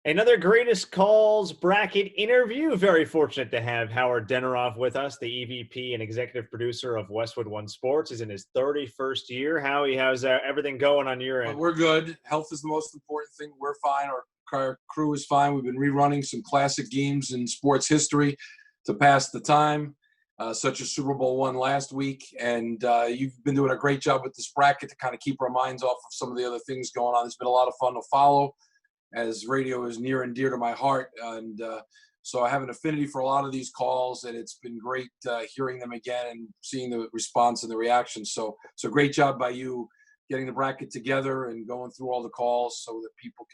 Another greatest calls bracket interview. Very fortunate to have Howard Deneroff with us, the EVP and executive producer of Westwood One Sports. He's in his 31st year. Howie, how's everything going on your end? We're good. Health is the most important thing. We're fine. Our crew is fine. We've been rerunning some classic games in sports history to pass the time, such as Super Bowl LII last week. And you've been doing a great job with this bracket to kind of keep our minds off of some of the other things going on. It's been a lot of fun to follow, as radio is near and dear to my heart. And so I have an affinity for a lot of these calls, and it's been great hearing them again and seeing the response and the reaction. So great job by you getting the bracket together and going through all the calls so that people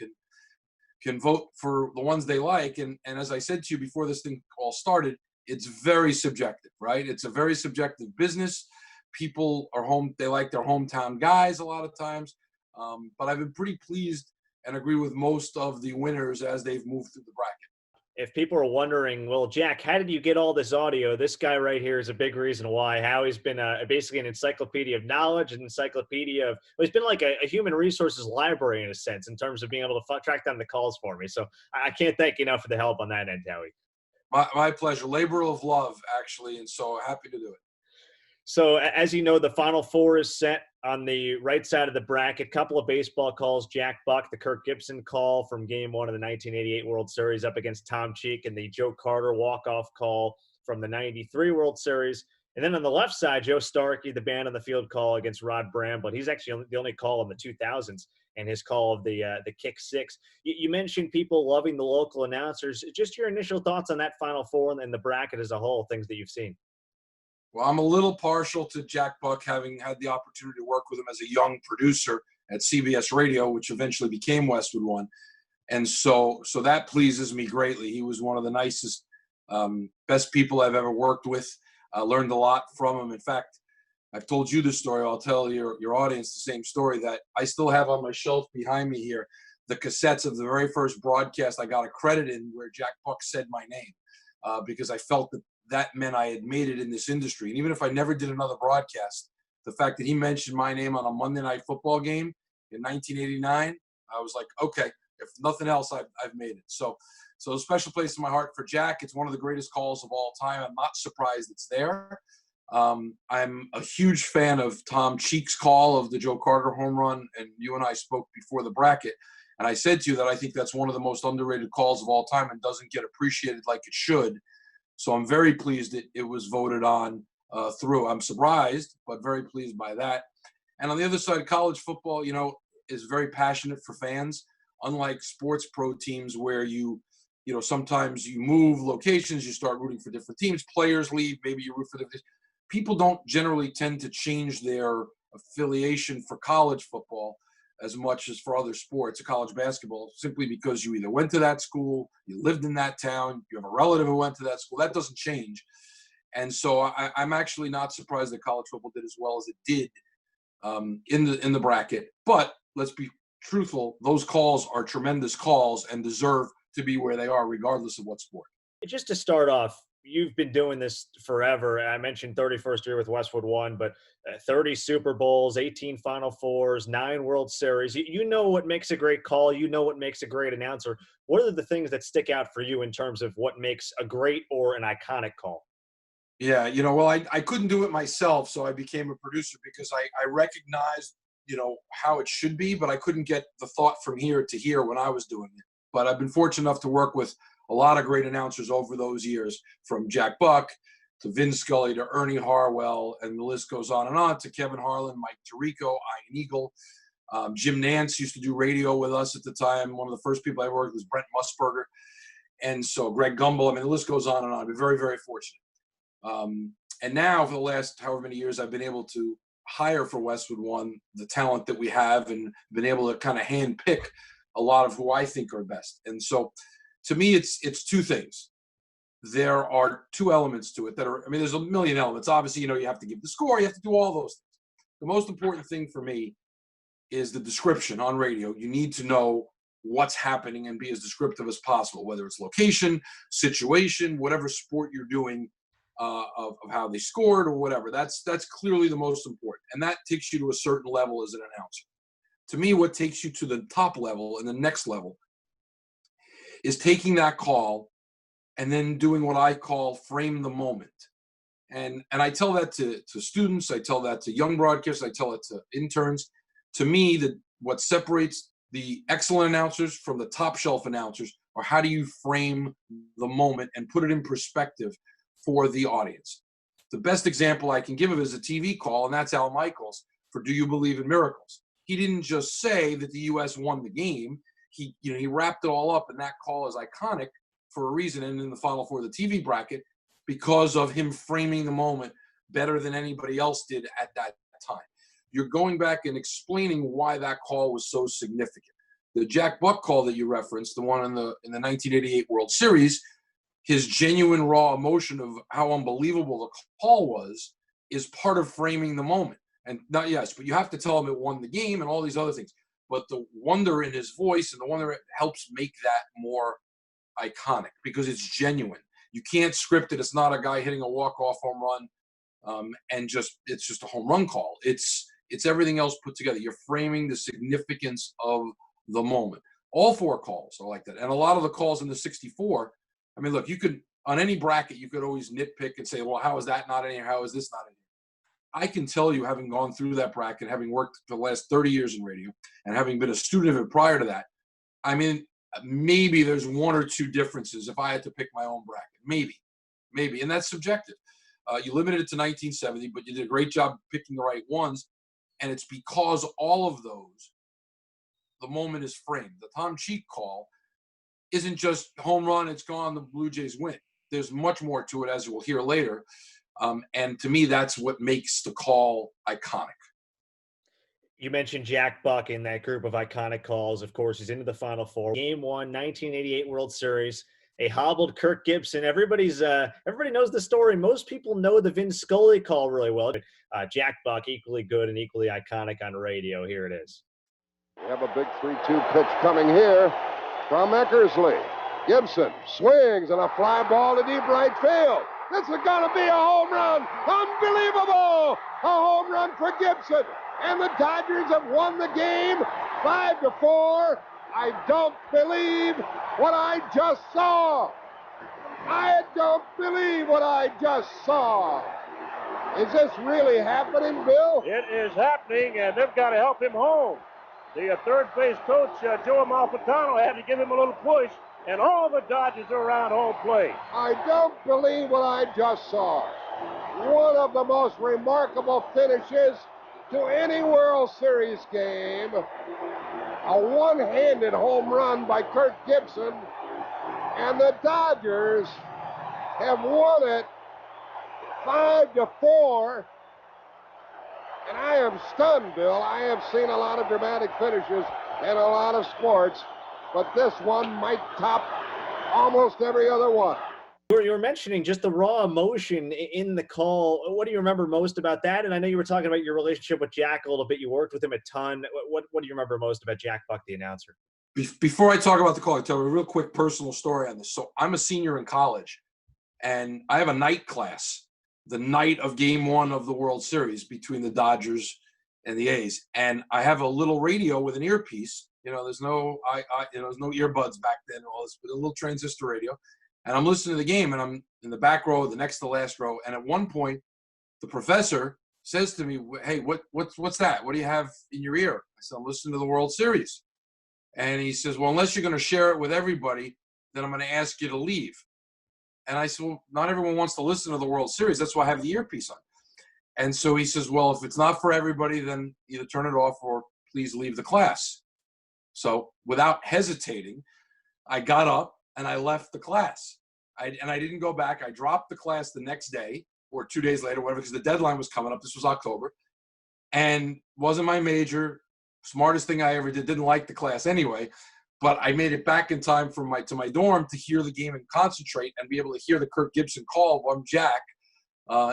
can vote for the ones they like. And as I said to you before this thing all started, it's very subjective, right? It's a very subjective business. People are they like their hometown guys a lot of times. But I've been pretty pleased and agree with most of the winners as they've moved through the bracket. If people are wondering, well, Jack, how did you get all this audio? This guy right here is a big reason why. Howie's been basically an encyclopedia of knowledge, an encyclopedia of, well, he's been like a human resources library in a sense, in terms of being able to track down the calls for me. So I can't thank you enough for the help on that end, Howie. My pleasure. Labor of love, actually, and so happy to do it. So as you know, the Final Four is set on the right side of the bracket. Couple of baseball calls. Jack Buck, the Kirk Gibson call from Game 1 of the 1988 World Series up against Tom Cheek, and the Joe Carter walk-off call from the 93 World Series. And then on the left side, Joe Starkey, the band on the field call against Rod Bramblett. He's actually the only call in the 2000s, and his call of the kick six. You mentioned people loving the local announcers. Just your initial thoughts on that Final Four and the bracket as a whole, things that you've seen. Well, I'm a little partial to Jack Buck, having had the opportunity to work with him as a young producer at CBS Radio, which eventually became Westwood One. And so that pleases me greatly. He was one of the nicest, best people I've ever worked with. I learned a lot from him. In fact, I've told you this story. I'll tell your audience the same story, that I still have on my shelf behind me here, the cassettes of the very first broadcast I got a credit in where Jack Buck said my name, because I felt that meant I had made it in this industry. And even if I never did another broadcast, the fact that he mentioned my name on a Monday Night Football game in 1989, I was like, okay, if nothing else, I've made it. So a special place in my heart for Jack. It's one of the greatest calls of all time. I'm not surprised it's there. I'm a huge fan of Tom Cheek's call of the Joe Carter home run, and you and I spoke before the bracket. And I said to you that I think that's one of the most underrated calls of all time and doesn't get appreciated like it should. So I'm very pleased that it was voted on through. I'm surprised, but very pleased by that. And on the other side, college football, is very passionate for fans. Unlike sports pro teams where sometimes you move locations, you start rooting for different teams, players leave, maybe you root for different. People don't generally tend to change their affiliation for college football as much as for other sports, or college basketball, simply because you either went to that school, you lived in that town, you have a relative who went to that school. That doesn't change. And so I'm actually not surprised that college football did as well as it did in the bracket. But let's be truthful, those calls are tremendous calls and deserve to be where they are, regardless of what sport. Just to start off, you've been doing this forever. I mentioned 31st year with Westwood One, but 30 Super Bowls, 18 Final Fours, 9 World Series. You know what makes a great call. You know what makes a great announcer. What are the things that stick out for you in terms of what makes a great or an iconic call? Yeah, well, I couldn't do it myself, so I became a producer because I recognized, how it should be, but I couldn't get the thought from here to here when I was doing it. But I've been fortunate enough to work with a lot of great announcers over those years, from Jack Buck to Vin Scully to Ernie Harwell, and the list goes on, to Kevin Harlan, Mike Tirico, Ian Eagle. Jim Nance used to do radio with us at the time. One of the first people I worked with was Brent Musburger. And so Greg Gumbel. The list goes on and on. I've been very, very fortunate. And now for the last however many years, I've been able to hire for Westwood One the talent that we have and been able to kind of hand pick a lot of who I think are best. And so to me, it's two things. There are two elements to it that are, there's a million elements. Obviously, you have to give the score. You have to do all those things. The most important thing for me is the description on radio. You need to know what's happening and be as descriptive as possible, whether it's location, situation, whatever sport you're doing, of how they scored or whatever. That's clearly the most important. And that takes you to a certain level as an announcer. To me, what takes you to the top level and the next level is taking that call and then doing what I call frame the moment. And I tell that to students, I tell that to young broadcasters, I tell it to interns. To me, what separates the excellent announcers from the top shelf announcers are how do you frame the moment and put it in perspective for the audience. The best example I can give of is a TV call, and that's Al Michaels for Do You Believe in Miracles? He didn't just say that the U.S. won the game. He wrapped it all up, and that call is iconic for a reason, and in the Final Four of the TV bracket, because of him framing the moment better than anybody else did at that time. You're going back and explaining why that call was so significant. The Jack Buck call that you referenced, the one in the 1988 World Series, his genuine raw emotion of how unbelievable the call was is part of framing the moment. And but you have to tell him it won the game and all these other things. But the wonder in his voice and the wonder it helps make that more iconic because it's genuine. You can't script it. It's not a guy hitting a walk-off home run and it's just a home run call. It's everything else put together. You're framing the significance of the moment. All four calls are like that. And a lot of the calls in the 64, I mean, look, you could, on any bracket, you could always nitpick and say, well, how is that not in here? How is this not in here? I can tell you, having gone through that bracket, having worked for the last 30 years in radio, and having been a student of it prior to that, I mean, maybe there's one or two differences if I had to pick my own bracket. Maybe. And that's subjective. You limited it to 1970, but you did a great job picking the right ones. And it's because all of those, the moment is framed. The Tom Cheek call isn't just home run, it's gone, the Blue Jays win. There's much more to it, as we'll hear later. And to me, that's what makes the call iconic. You mentioned Jack Buck in that group of iconic calls. Of course, he's into the Final Four. Game 1, 1988 World Series. A hobbled Kirk Gibson. Everybody knows the story. Most people know the Vin Scully call really well. Jack Buck, equally good and equally iconic on radio. Here it is. We have a big 3-2 pitch coming here from Eckersley. Gibson swings and a fly ball to deep right field. This is going to be a home run. Unbelievable! A home run for Gibson. And the Dodgers have won the game 5-4. I don't believe what I just saw. I don't believe what I just saw. Is this really happening, Bill? It is happening, and they've got to help him home. The third base coach, Joe Amalfitano, had to give him a little push, and all the Dodgers are around home plate. I don't believe what I just saw. One of the most remarkable finishes to any World Series game. A one-handed home run by Kirk Gibson, and the Dodgers have won it 5-4. And I am stunned, Bill. I have seen a lot of dramatic finishes in a lot of sports, but this one might top almost every other one. You were mentioning just the raw emotion in the call. What do you remember most about that? And I know you were talking about your relationship with Jack a little bit. You worked with him a ton. What do you remember most about Jack Buck, the announcer? Before I talk about the call, I'll tell you a real quick personal story on this. So I'm a senior in college, and I have a night class the night of Game 1 of the World Series between the Dodgers and the A's. And I have a little radio with an earpiece. There's no there's no earbuds back then, all this, but a little transistor radio. And I'm listening to the game, and I'm in the back row, the next to last row. And at one point, the professor says to me, "Hey, what's that? What do you have in your ear?" I said, "I'm listening to the World Series." And he says, "Well, unless you're going to share it with everybody, then I'm going to ask you to leave." And I said, "Well, not everyone wants to listen to the World Series. That's why I have the earpiece on." And so he says, "Well, if it's not for everybody, then either turn it off or please leave the class." So without hesitating, I got up and I left the class. I didn't go back. I dropped the class the next day or 2 days later, whatever, because the deadline was coming up. This was October. And wasn't my major. Smartest thing I ever did. Didn't like the class anyway. But I made it back in time to my dorm to hear the game and concentrate and be able to hear the Kirk Gibson call from Jack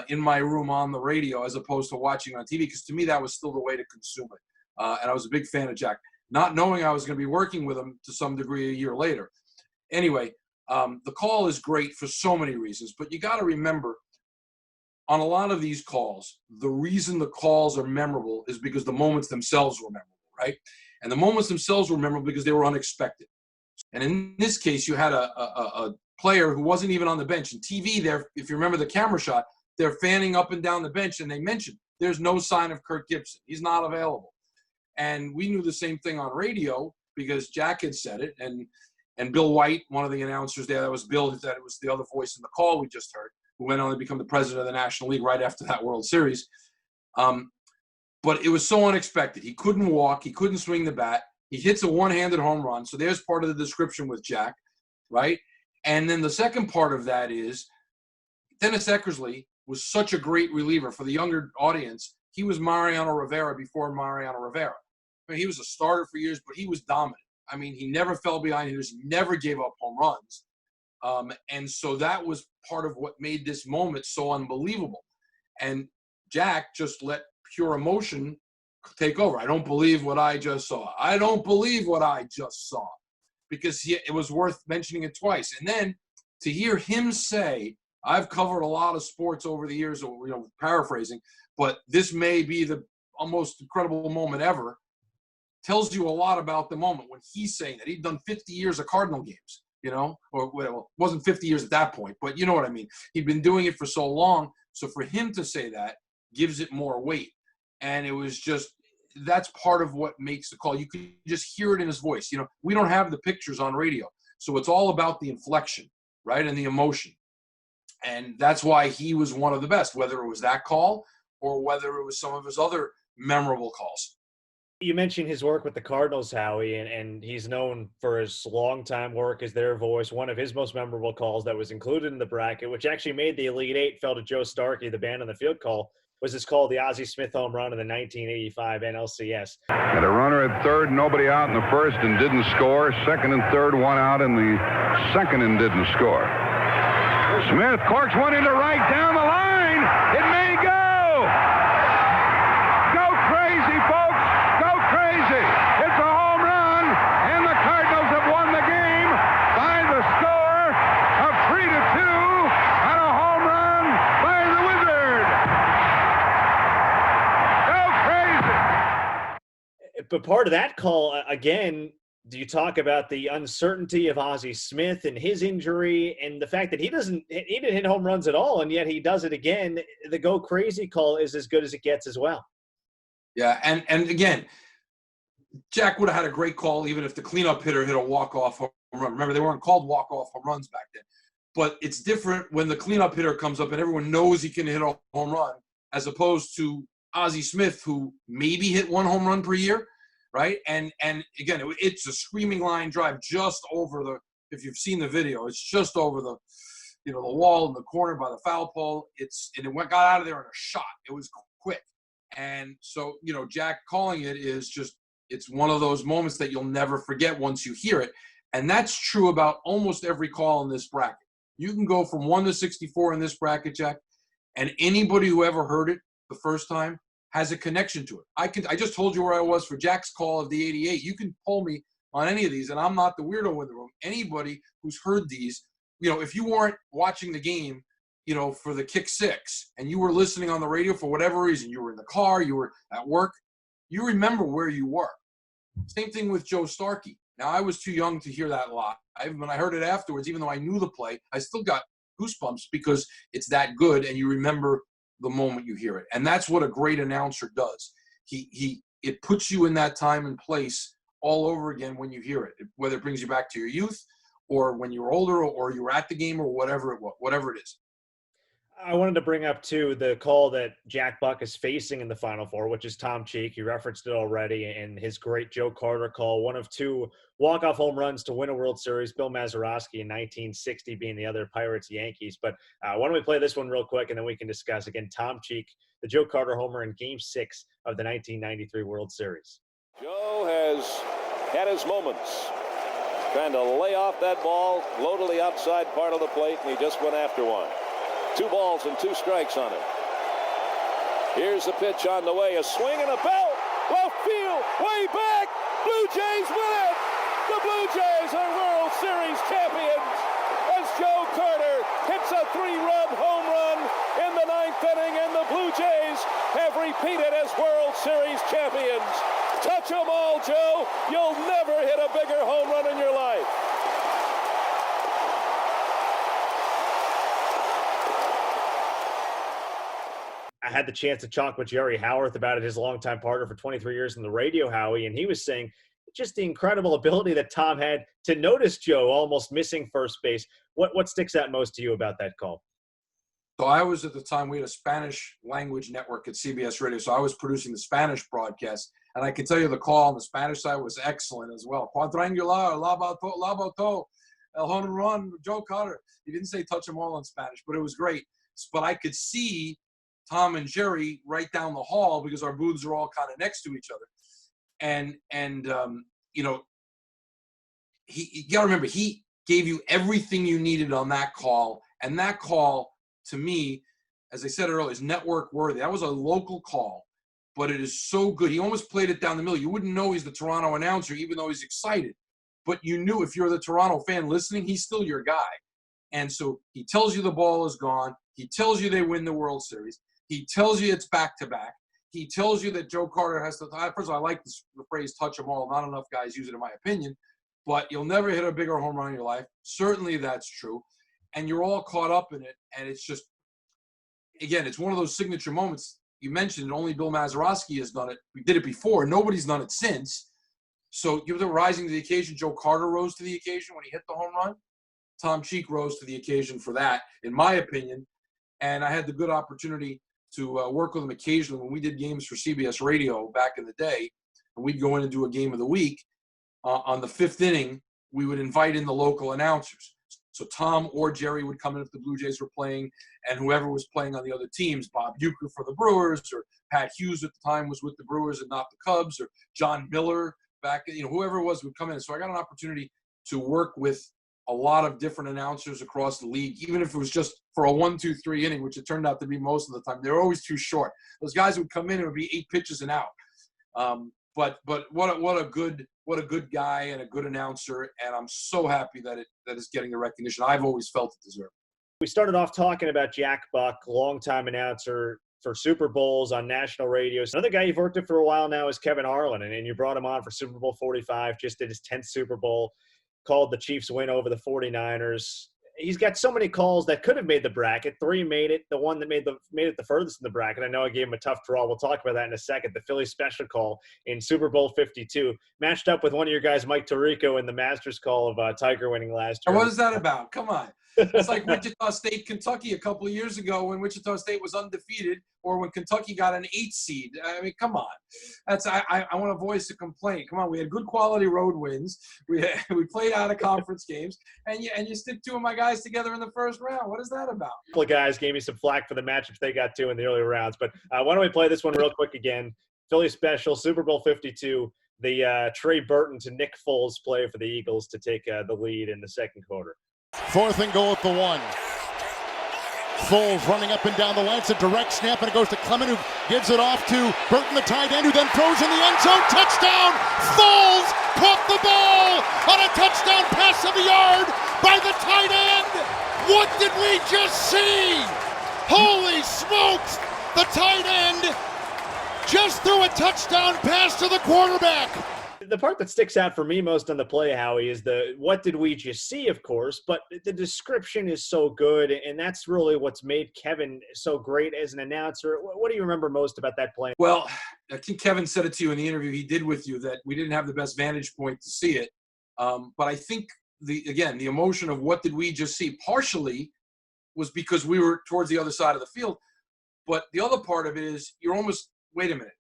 in my room on the radio as opposed to watching on TV, because to me that was still the way to consume it. And I was a big fan of Jack, not knowing I was going to be working with him to some degree a year later. Anyway, the call is great for so many reasons, but you got to remember, on a lot of these calls, the reason the calls are memorable is because the moments themselves were memorable, right? And the moments themselves were memorable because they were unexpected. And in this case, you had a player who wasn't even on the bench. And TV there, if you remember the camera shot, they're fanning up and down the bench, and they mentioned there's no sign of Kirk Gibson. He's not available. And we knew the same thing on radio because Jack had said it. And Bill White, one of the announcers there, that was Bill, that it was the other voice in the call we just heard, who went on to become the president of the National League right after that World Series. But it was so unexpected. He couldn't walk. He couldn't swing the bat. He hits a one-handed home run. So there's part of the description with Jack, right? And then the second part of that is Dennis Eckersley was such a great reliever for the younger audience. He was Mariano Rivera before Mariano Rivera. I mean, he was a starter for years, but he was dominant. I mean, he never fell behind hitters. He never gave up home runs. And so that was part of what made this moment so unbelievable. And Jack just let pure emotion take over. I don't believe what I just saw. I don't believe what I just saw. Because it was worth mentioning it twice. And then to hear him say, I've covered a lot of sports over the years, paraphrasing, but this may be the most incredible moment ever, tells you a lot about the moment when he's saying that. He'd done 50 years of Cardinal games, or well, it wasn't 50 years at that point, but you know what I mean. He'd been doing it for so long. So for him to say that gives it more weight. And it was just, that's part of what makes the call. You can just hear it in his voice. We don't have the pictures on radio. So it's all about the inflection, right? And the emotion. And that's why he was one of the best, whether it was that call or whether it was some of his other memorable calls. You mentioned his work with the Cardinals, Howie, and he's known for his long-time work as their voice. One of his most memorable calls that was included in the bracket, which actually made the Elite Eight, fell to Joe Starkey, the band on the field call, was his call, the Ozzie Smith home run in the 1985 NLCS. Had a runner at third, nobody out in the first and didn't score. Second and third, one out in the second and didn't score. Smith corks one into right down the line. It may go. Go crazy, folks. Go crazy. It's a home run, and the Cardinals have won the game by the score of 3-2 on a home run by the Wizard. Go crazy. But part of that call, again, do you talk about the uncertainty of Ozzie Smith and his injury and the fact that he didn't hit home runs at all, and yet he does it again? The go crazy call is as good as it gets as well. Yeah, and again, Jack would have had a great call even if the cleanup hitter hit a walk-off home run. Remember, they weren't called walk-off home runs back then. But it's different when the cleanup hitter comes up and everyone knows he can hit a home run as opposed to Ozzie Smith, who maybe hit one home run per year. Right. And again, it's a screaming line drive just over if you've seen the video, it's just over the wall in the corner by the foul pole. And it got out of there in a shot. It was quick. And so, Jack calling it is just, it's one of those moments that you'll never forget once you hear it. And that's true about almost every call in this bracket. You can go from 1 to 64 in this bracket, Jack, and anybody who ever heard it the first time has a connection to it. I just told you where I was for Jack's call of the 88. You can pull me on any of these, and I'm not the weirdo in the room. Anybody who's heard these, if you weren't watching the game, for the kick six, and you were listening on the radio for whatever reason, you were in the car, you were at work, you remember where you were. Same thing with Joe Starkey. Now, I was too young to hear that live. When I heard it afterwards, even though I knew the play, I still got goosebumps because it's that good, and you remember the moment you hear it. And that's what a great announcer does. It puts you in that time and place all over again when you hear it, whether it brings you back to your youth or when you were older or you were at the game or whatever it is. I wanted to bring up, too, the call that Jack Buck is facing in the Final Four, which is Tom Cheek. You referenced it already, and his great Joe Carter call, one of two walk-off home runs to win a World Series, Bill Mazeroski in 1960 being the other, Pirates-Yankees. But why don't we play this one real quick, and then we can discuss, again, Tom Cheek, the Joe Carter homer in Game 6 of the 1993 World Series. Joe has had his moments trying to lay off that ball, low to the outside part of the plate, and he just went after one. 2 balls and 2 strikes on it. Here's the pitch on the way. A swing and a belt. Left field. Way back. Blue Jays win it. The Blue Jays are World Series champions as Joe Carter hits a 3-run home run in the 9th inning, and the Blue Jays have repeated as World Series champions. Touch 'em all, Joe. You'll never hit a bigger home run in your life. had the chance to talk with Jerry Howarth about it, his longtime partner for 23 years in the radio, Howie, and he was saying just the incredible ability that Tom had to notice Joe almost missing first base. What sticks out most to you about that call? So I was, at the time, we had a Spanish language network at CBS Radio, so I was producing the Spanish broadcast. And I can tell you the call on the Spanish side was excellent as well. Quadrangular, la bato, el home run, Joe Carter. He didn't say touch them all in Spanish, but it was great. But I could see Tom and Jerry right down the hall because our booths are all kind of next to each other. And you know, you got to remember, he gave you everything you needed on that call. And that call, to me, as I said earlier, is network worthy. That was a local call, but it is so good. He almost played it down the middle. You wouldn't know he's the Toronto announcer, even though he's excited. But you knew if you're the Toronto fan listening, he's still your guy. And so he tells you the ball is gone. He tells you they win the World Series. He tells you it's back-to-back. He tells you that Joe Carter has to – first of all, I like the phrase touch them all. Not enough guys use it, in my opinion. But you'll never hit a bigger home run in your life. Certainly that's true. And you're all caught up in it. And it's just – again, it's one of those signature moments. You mentioned only Bill Mazeroski has done it. We did it before. Nobody's done it since. So you were rising to the occasion. Joe Carter rose to the occasion when he hit the home run. Tom Cheek rose to the occasion for that, in my opinion. And I had the good opportunity to work with him occasionally when we did games for CBS Radio back in the day. And we'd go in and do a game of the week. On the fifth inning, we would invite in the local announcers. So Tom or Jerry would come in if the Blue Jays were playing, and whoever was playing on the other teams, Bob Uecker for the Brewers, or Pat Hughes at the time was with the Brewers and not the Cubs, or John Miller back, whoever it was would come in. So I got an opportunity to work with a lot of different announcers across the league, even if it was just for a 1-2-3 inning, which it turned out to be most of the time. They were always too short. Those guys would come in, it would be 8 pitches and out. But what a good guy and a good announcer, and I'm so happy that is getting the recognition I've always felt it deserved. We started off talking about Jack Buck, longtime announcer for Super Bowls on national radio. Another guy you've worked with for a while now is Kevin Harlan, and you brought him on for Super Bowl 45, just did his 10th Super Bowl, called the Chiefs win over the 49ers. He's got so many calls that could have made the bracket. 3 made it. The one that made it the furthest in the bracket, I know I gave him a tough draw. We'll talk about that in a second. The Philly special call in Super Bowl 52, matched up with one of your guys, Mike Tirico, in the Masters call of Tiger winning last year. What is that about? Come on. It's like Wichita State, Kentucky a couple of years ago when Wichita State was undefeated, or when Kentucky got an 8 seed. I mean, come on. I want to voice a complaint. Come on, we had good quality road wins. We played out of conference games, and you stick 2 of my guys together in the first round. What is that about? A couple of guys gave me some flack for the matchups they got to in the earlier rounds, but why don't we play this one real quick again? Philly special, Super Bowl 52. The Trey Burton to Nick Foles play for the Eagles to take the lead in the second quarter. 4th and goal at the 1. Foles running up and down the line. It's a direct snap, and it goes to Clement, who gives it off to Burton, the tight end, who then throws in the end zone. Touchdown! Foles caught the ball on a touchdown pass of the yard by the tight end. What did we just see? Holy smokes! The tight end just threw a touchdown pass to the quarterback. The part that sticks out for me most on the play, Howie, is the what did we just see, of course, but the description is so good, and that's really what's made Kevin so great as an announcer. What do you remember most about that play? Well, I think Kevin said it to you in the interview he did with you, that we didn't have the best vantage point to see it. But I think, the emotion of what did we just see partially was because we were towards the other side of the field. But the other part of it is you're almost, wait a minute.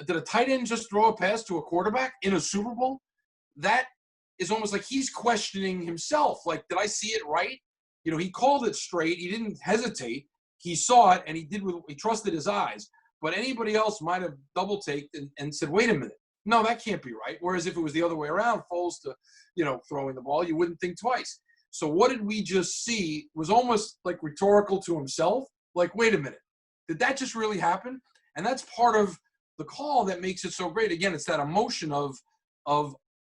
Did a tight end just throw a pass to a quarterback in a Super Bowl? That is almost like he's questioning himself. Like, did I see it right? He called it straight. He didn't hesitate. He saw it, and he trusted his eyes. But anybody else might have double-taked and said, wait a minute. No, that can't be right. Whereas if it was the other way around, Foles to, throwing the ball, you wouldn't think twice. So what did we just see was almost like rhetorical to himself. Like, wait a minute. Did that just really happen? And that's part of the call that makes it so great. Again, it's that emotion of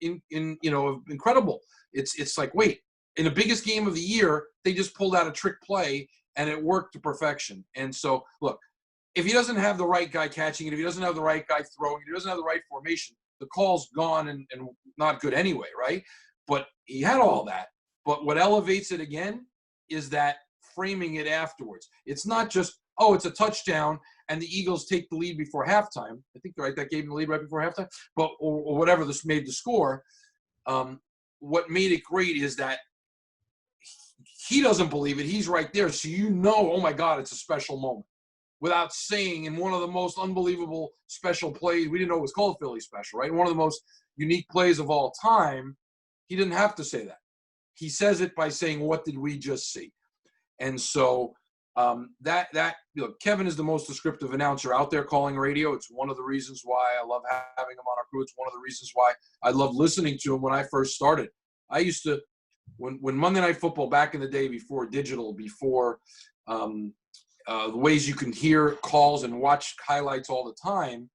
incredible. It's like, wait, in the biggest game of the year, they just pulled out a trick play and it worked to perfection. And so, look, if he doesn't have the right guy catching it, if he doesn't have the right guy throwing, if he doesn't have the right formation, the call's gone and not good anyway, right? But he had all that. But what elevates it again is that framing it afterwards. It's not just, oh, it's a touchdown, and the Eagles take the lead before halftime. I think that gave them the lead right before halftime, but or whatever this made the score. What made it great is that he doesn't believe it. He's right there, so oh my God, it's a special moment. Without saying, in one of the most unbelievable special plays, we didn't know it was called Philly Special, right? One of the most unique plays of all time. He didn't have to say that. He says it by saying, "What did we just see?" And so Kevin is the most descriptive announcer out there calling radio. It's one of the reasons why I love having him on our crew. It's one of the reasons why I loved listening to him when I first started. I used to, when Monday Night Football back in the day, before digital, before the ways you can hear calls and watch highlights all the time,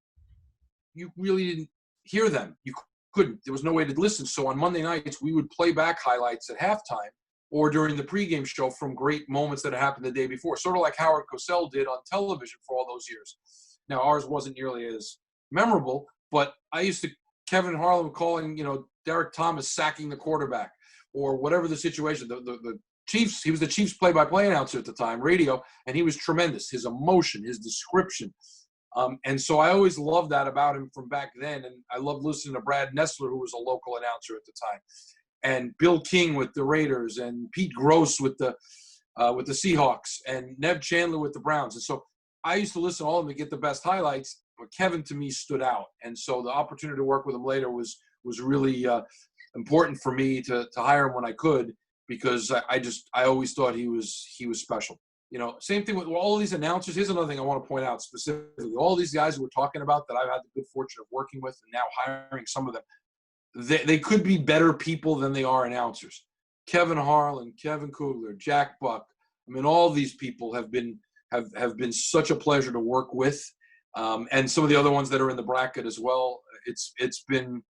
you really didn't hear them. You couldn't. There was no way to listen. So on Monday nights, we would play back highlights at halftime or during the pregame show from great moments that had happened the day before, sort of like Howard Cosell did on television for all those years. Now, ours wasn't nearly as memorable, but I used to, Kevin Harlan calling, Derek Thomas sacking the quarterback or whatever the situation, the Chiefs, he was the Chiefs play-by-play announcer at the time, radio, and he was tremendous. His emotion, his description. And so I always loved that about him from back then. And I loved listening to Brad Nessler, who was a local announcer at the time, and Bill King with the Raiders, and Pete Gross with the Seahawks, and Nev Chandler with the Browns. And so I used to listen to all of them to get the best highlights, but Kevin to me stood out. And so the opportunity to work with him later was really important for me to hire him when I could, because I always thought he was special. Same thing with all of these announcers. Here's another thing I want to point out specifically. All these guys who we're talking about that I've had the good fortune of working with and now hiring some of them, they could be better people than they are announcers. Kevin Harlan, Kevin Kugler, Jack Buck. I mean, all these people have been such a pleasure to work with, and some of the other ones that are in the bracket as well. It's been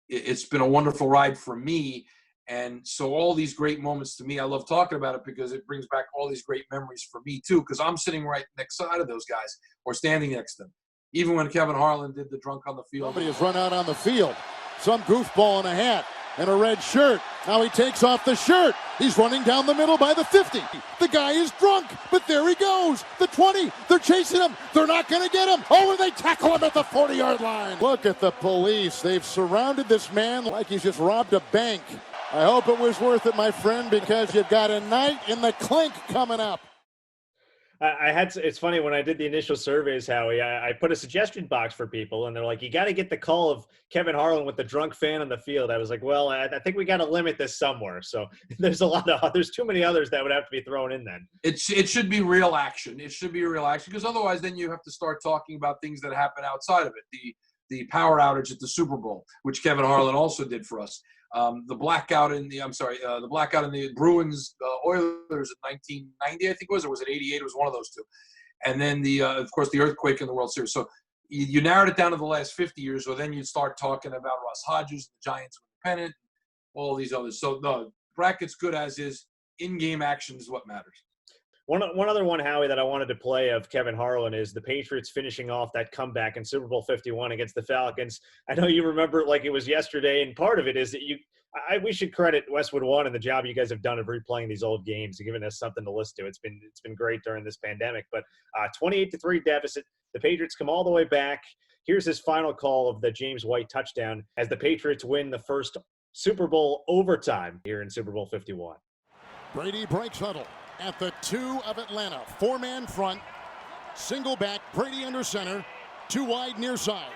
a wonderful ride for me. And so all these great moments to me, I love talking about it because it brings back all these great memories for me too, because I'm sitting right next side of those guys or standing next to them. Even when Kevin Harlan did the drunk on the field. Somebody has run out on the field. Some goofball in a hat and a red shirt. Now he takes off the shirt. He's running down the middle by the 50. The guy is drunk, but there he goes. The 20. They're chasing him. They're not going to get him. Oh, and they tackle him at the 40-yard line. Look at the police. They've surrounded this man like he's just robbed a bank. I hope it was worth it, my friend, because you've got a night in the clink coming up. It's funny, when I did the initial surveys, Howie, I put a suggestion box for people, and they're like, you got to get the call of Kevin Harlan with the drunk fan on the field. I was like, well, I think we got to limit this somewhere. So there's too many others that would have to be thrown in then. It should be real action. It should be real action, because otherwise then you have to start talking about things that happen outside of it. The power outage at the Super Bowl, which Kevin Harlan also did for us. The blackout in the Bruins Oilers in 1990, I think it was, or was it 88? It was one of those two. And then of course, the earthquake in the World Series. So you narrowed it down to the last 50 years, or then you'd start talking about Russ Hodges, the Giants with the pennant, all these others. So no, bracket's good as is. In-game action is what matters. One other one, Howie, that I wanted to play of Kevin Harlan is the Patriots finishing off that comeback in Super Bowl 51 against the Falcons. I know you remember it like it was yesterday, and part of it is that we should credit Westwood One and the job you guys have done of replaying these old games and giving us something to listen to. It's been great during this pandemic. But 28-3 deficit, the Patriots come all the way back. Here's his final call of the James White touchdown as the Patriots win the first Super Bowl overtime here in Super Bowl 51. Brady breaks huddle at the 2 of Atlanta. 4-man front, single back, Brady under center, 2 wide near side.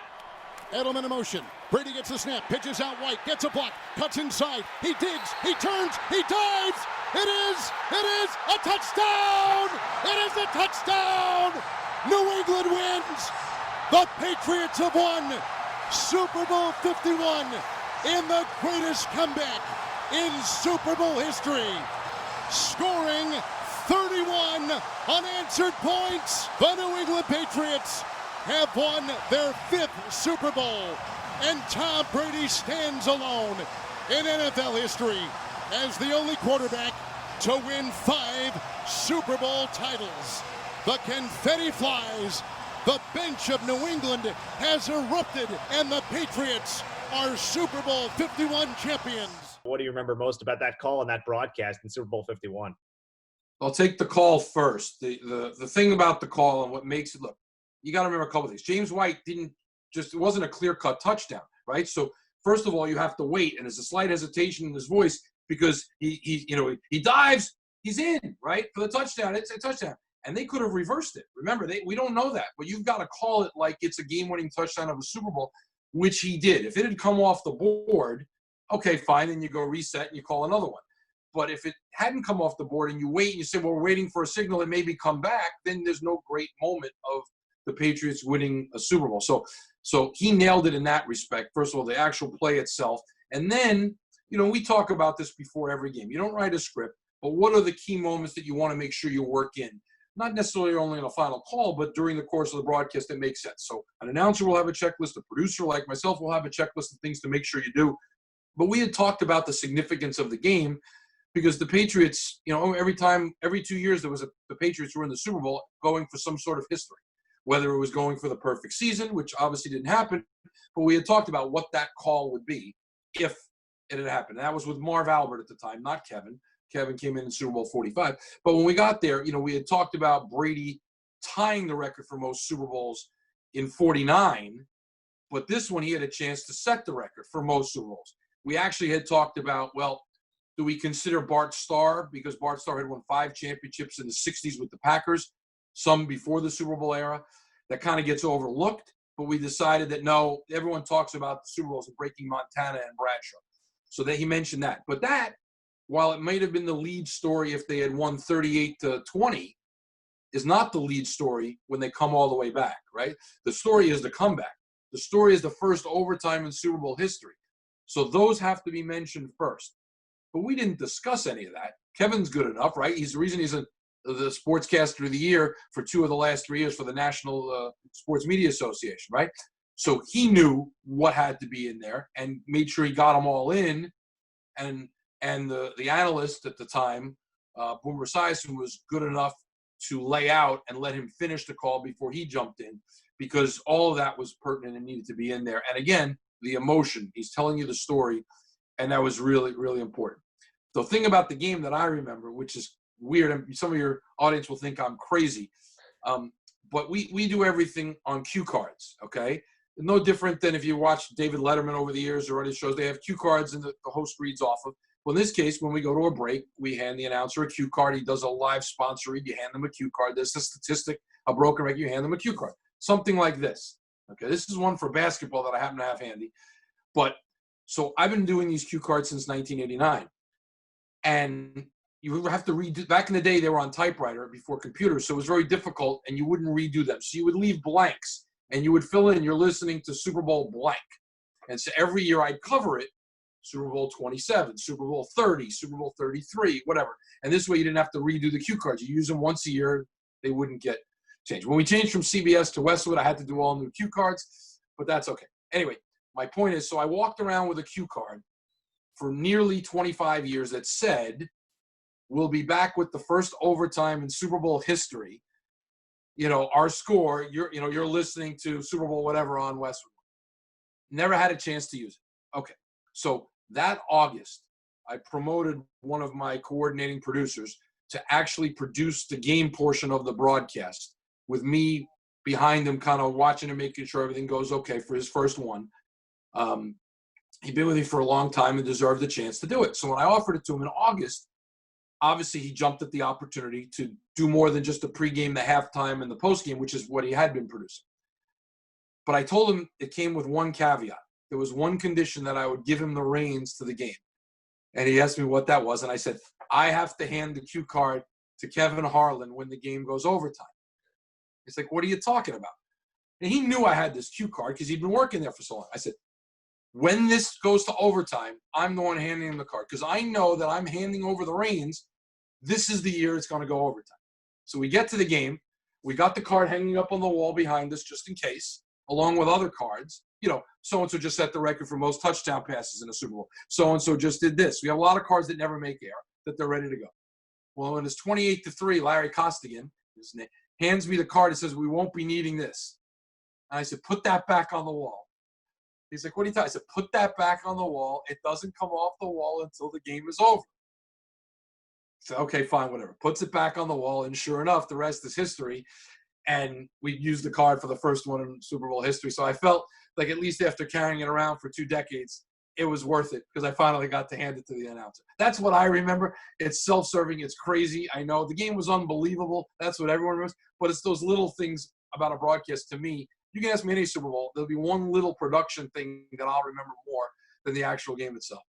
Edelman in motion. Brady gets the snap, pitches out White, gets a block, cuts inside. He digs, he turns, he dives. It is a touchdown! It is a touchdown! New England wins. The Patriots have won Super Bowl 51 in the greatest comeback in Super Bowl history. Scoring 31 unanswered points, the New England Patriots have won their 5th Super Bowl, and Tom Brady stands alone in NFL history as the only quarterback to win 5 Super Bowl titles. The confetti flies. The bench of New England has erupted, and the Patriots are Super Bowl 51 champions. What do you remember most about that call and that broadcast in Super Bowl 51? I'll take the call first. The thing about the call and what makes it, look, you got to remember a couple of things. James White it wasn't a clear-cut touchdown, right? So first of all, you have to wait, and there's a slight hesitation in his voice because he dives, he's in, right? For the touchdown, it's a touchdown. And they could have reversed it. Remember, we don't know that, but you've got to call it like it's a game-winning touchdown of a Super Bowl, which he did. If it had come off the board, okay, fine, then you go reset and you call another one. But if it hadn't come off the board and you wait and you say, well, we're waiting for a signal and maybe come back, then there's no great moment of the Patriots winning a Super Bowl. So he nailed it in that respect. First of all, the actual play itself. And then, we talk about this before every game. You don't write a script, but what are the key moments that you want to make sure you work in? Not necessarily only in a final call, but during the course of the broadcast that makes sense. So an announcer will have a checklist. A producer like myself will have a checklist of things to make sure you do. But we had talked about the significance of the game because the Patriots, every 2 years the Patriots were in the Super Bowl going for some sort of history, whether it was going for the perfect season, which obviously didn't happen, but we had talked about what that call would be if it had happened. And that was with Marv Albert at the time, not Kevin. Kevin came in Super Bowl 45. But when we got there, we had talked about Brady tying the record for most Super Bowls in 49. But this one, he had a chance to set the record for most Super Bowls. We actually had talked about, well, do we consider Bart Starr? Because Bart Starr had won 5 championships in the 60s with the Packers, some before the Super Bowl era. That kind of gets overlooked. But we decided that, no, everyone talks about the Super Bowls and breaking Montana and Bradshaw. So that he mentioned that. But that, while it might have been the lead story if they had won 38-20, is not the lead story when they come all the way back, right? The story is the comeback. The story is the first overtime in Super Bowl history. So those have to be mentioned first. But we didn't discuss any of that. Kevin's good enough, right? He's the reason he's the Sportscaster of the Year for 2 of the last 3 years for the National Sports Media Association, right? So he knew what had to be in there and made sure he got them all in. And the analyst at the time, Boomer Esiason, was good enough to lay out and let him finish the call before he jumped in because all of that was pertinent and needed to be in there. And again, the emotion. He's telling you the story, and that was really, really important. The thing about the game that I remember, which is weird, and some of your audience will think I'm crazy, but we do everything on cue cards, okay? No different than if you watch David Letterman over the years or other shows. They have cue cards and the host reads off of. Well, in this case, when we go to a break, we hand the announcer a cue card. He does a live sponsor read. You hand them a cue card. There's a statistic, a broken record. You hand them a cue card. Something like this. Okay, this is one for basketball that I happen to have handy. But so I've been doing these cue cards since 1989. And you have to redo. Back in the day, they were on typewriter before computers, so it was very difficult, and you wouldn't redo them. So you would leave blanks, and you would fill in, you're listening to Super Bowl blank. And so every year I'd cover it. Super Bowl 27, Super Bowl 30, Super Bowl 33, whatever. And this way you didn't have to redo the cue cards. You use them once a year, they wouldn't get changed. When we changed from CBS to Westwood, I had to do all new cue cards, but that's okay. Anyway, my point is, so I walked around with a cue card for nearly 25 years that said, we'll be back with the first overtime in Super Bowl history. Our score, you're listening to Super Bowl whatever on Westwood. Never had a chance to use it. Okay. So that August, I promoted one of my coordinating producers to actually produce the game portion of the broadcast with me behind him, kind of watching and making sure everything goes okay for his first one. He'd been with me for a long time and deserved the chance to do it. So when I offered it to him in August, obviously he jumped at the opportunity to do more than just the pregame, the halftime, and the postgame, which is what he had been producing. But I told him it came with one caveat. There was one condition that I would give him the reins to the game. And he asked me what that was. And I said, I have to hand the cue card to Kevin Harlan when the game goes overtime. He's like, what are you talking about? And he knew I had this cue card because he'd been working there for so long. I said, when this goes to overtime, I'm the one handing him the card because I know that I'm handing over the reins. This is the year it's going to go overtime. So we get to the game. We got the card hanging up on the wall behind us just in case, along with other cards. So-and-so just set the record for most touchdown passes in a Super Bowl. So-and-so just did this. We have a lot of cards that never make air, that they're ready to go. Well, when it's 28-3, Larry Costigan hands me the card and says, we won't be needing this. And I said, put that back on the wall. He's like, what are you talking? I said, put that back on the wall. It doesn't come off the wall until the game is over. I said, okay, fine, whatever. Puts it back on the wall, and sure enough, the rest is history. and we used the card for the first one in Super Bowl history. So I felt like at least after carrying it around for 2 decades, it was worth it because I finally got to hand it to the announcer. That's what I remember. It's self-serving. It's crazy. I know the game was unbelievable. That's what everyone remembers. But it's those little things about a broadcast. To me, you can ask me any Super Bowl, there'll be one little production thing that I'll remember more than the actual game itself.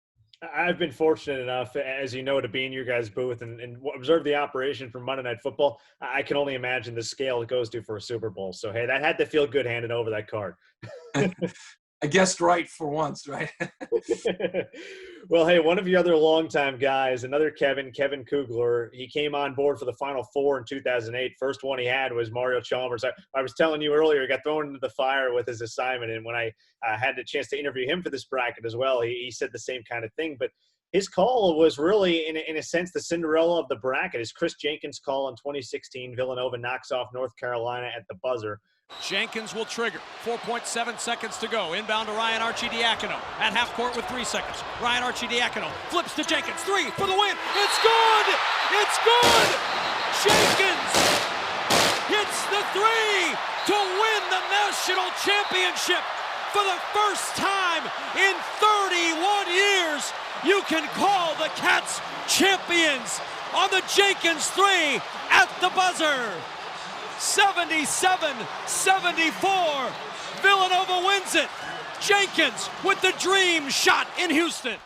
I've been fortunate enough, as you know, to be in your guys' booth and observe the operation from Monday Night Football. I can only imagine the scale it goes to for a Super Bowl. So, hey, that had to feel good handing over that card. I guessed right for once, right? Well, hey, one of your other longtime guys, another Kevin Kugler, he came on board for the Final Four in 2008. First one he had was Mario Chalmers. I was telling you earlier, he got thrown into the fire with his assignment, and when I had the chance to interview him for this bracket as well, he said the same kind of thing. But his call was really, in a sense, the Cinderella of the bracket. His Kris Jenkins call in 2016. Villanova knocks off North Carolina at the buzzer. Jenkins will trigger. 4.7 seconds to go. Inbound to Ryan Arcidiacono at half court with 3 seconds. Ryan Arcidiacono flips to Jenkins. 3 for the win. It's good! It's good! Jenkins hits the 3 to win the national championship for the first time in 31 years. You can call the Cats champions on the Jenkins 3 at the buzzer. 77-74. Villanova wins it. Jenkins with the dream shot in Houston.